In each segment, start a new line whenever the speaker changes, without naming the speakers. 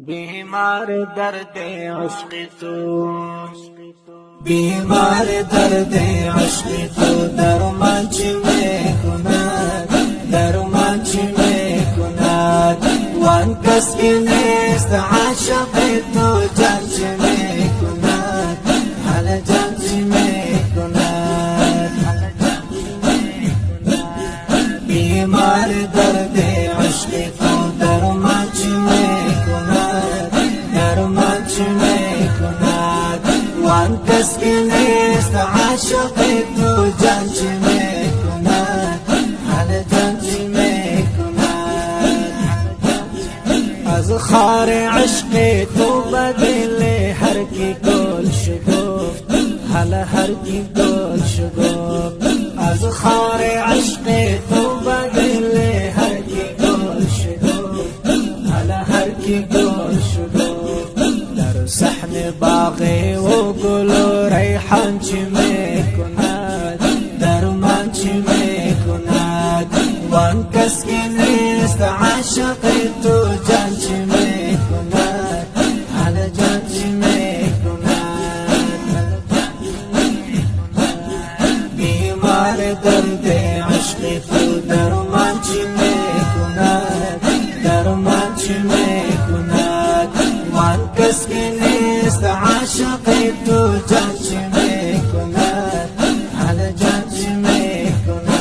بیمار درد عشق تو، بیمار درد عشق تو، درمان چی میکند، درمان چی میکند؟ وان کس که نیست عاشق تو، جان چی میکند، حال جان چی میکند؟ بیمار درد عشق تو، درمان چی میکند، درمان چی میکند؟ وان کس که نیست عاشق تو، جان چی میکند، حال جان چی میکند؟ از خار عشق تو بدل هر کی گل شگفت، حالا هر کی گل شگفت. از خار عشق تو بدل هر کی گل شگفت، حالا هر کی گل شگفت. در صحن باغ و گل و ریحان چی میکند، درمان چی میکند؟ وان کس که نیست عاشق تو، جان چی میکند، حالا جان چی میکند؟ بیمار درد عشق تو، درمان چی میکند، درمان چی میکند؟ وان کس که نیست عاشق تو، جان چی میکند، حالا جان چی میکند؟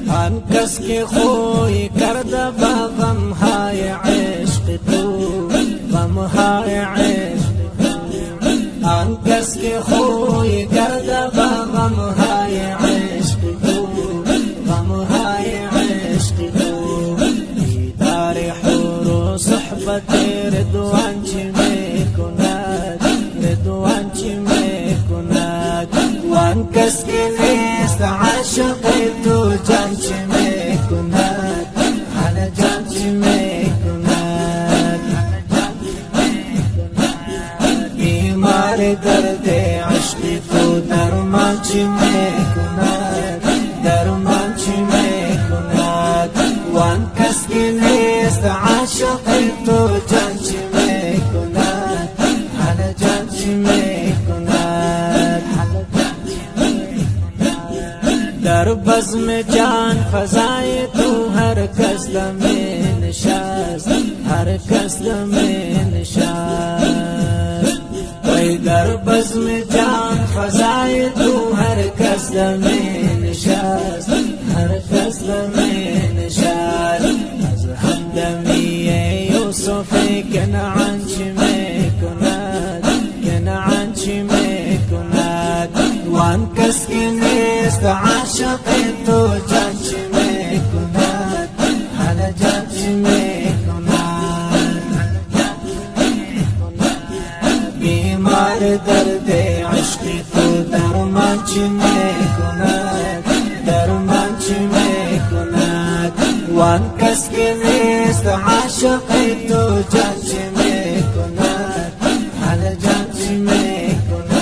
آن کس که خوی کرده با غم های عشق تو، غم های عشق تو. آن کس که خوی کرده با غم های عشق تو، غم های عشق تو. دیدار حور و صحبت رضوان چی میکند، رضوان چی میکند؟ وان کس که نیست عاشق تو، جان چی میکند، حالا جان چی میکند؟ بیمار درد عشق تو، درمان چی میکند، درمان چی میکند؟ وان کس که نیست عاشق تو، جان چی میکند، حالا جان چی میکند؟ در بزم جان فضای تو، هر کس دمی نشست، هر کس دمی نشست. وی در بزم جان فضای تو، هر کس دمی نشست، هر کس دمی نشست. از همدمی یوسف کنعان چی میکند، کنعان چی میکند؟ وان کس که نیست عاشق تو، جان چی میکند، حالا جان چی میکند؟ بیمار درد عشق تو، درمان چی میکند، درمان چی میکند؟ وان کس که نیست عاشق تو، جان چی میکند، حالا جان چی میکند؟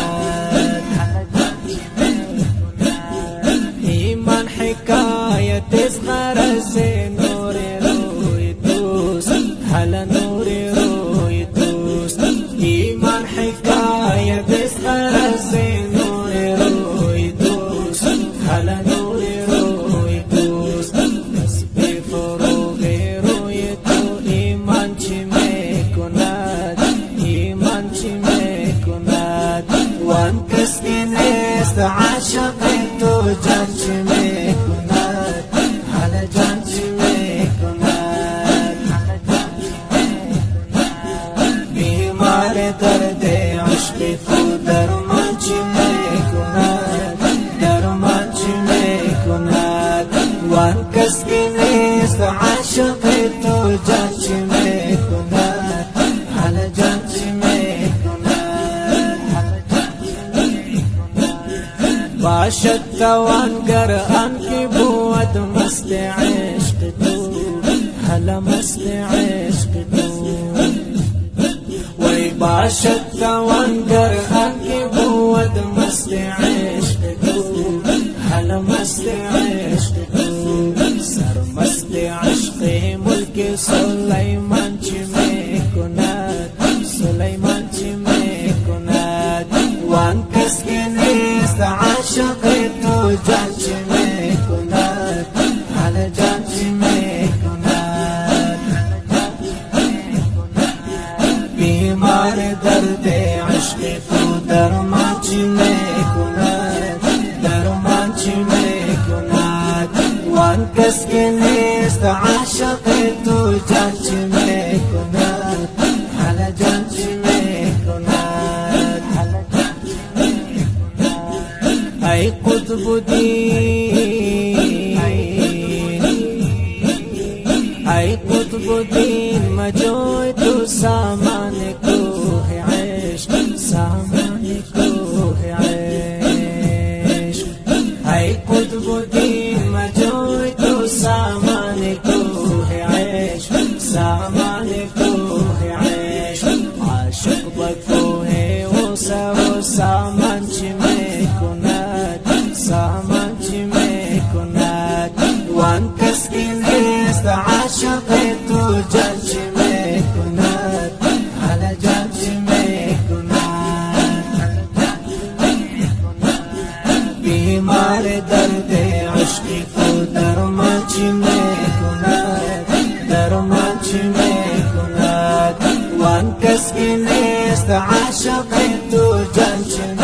ایمان حکایت از غرض نور روی دوست، حالا نور روی دوست. ایمان حکایت از غرض نور روی دوست، حالا نور روی دوست. بس بی فروغ روی تو، ایمان چی میکند، ایمان چی میکند؟ وان کس که نیست عاشق تو، جان چی میکند، حالا جان چی میکند؟ بیمار درد عشق تو، درمان چی میکند، درمان چی میکند؟ وان کس که نیست عاشق تو، جان چی میکند، حالا جان چی میکند؟ باشد توانگر آن کی بود مست عشق تو، حالا مست عشق تو. وی باشد توانگر آن کی بود مست عشق تو، حالا مست عشق تو. سر مست عشق ملک که سلیمان چی میکند سلیمان چی میکند وان کس که نیست عاشق تو جان چی میکند حال جان چی میکند بیمار درد عشق تو درمان چی میکند درمان چی میکند وان کس که نیست عاشق تو جان چی میکند حال جان چی میکند ای قطب دین ای قطب دین مجوی تو سامان کوه عشق سامان کوه عشق ای قطب دین مجوی تو سامان کوه عشق سامان کوه عشق عاشق بکوه اوسا و سامان چی میکند سامان چی میکند وان کس که نیست عاشق تو جان چی میکند حال جان چی میکند بیمار درد عشق تو درمان چی میکند درمان چی میکند وان کس که نیست عاشق تو جان چی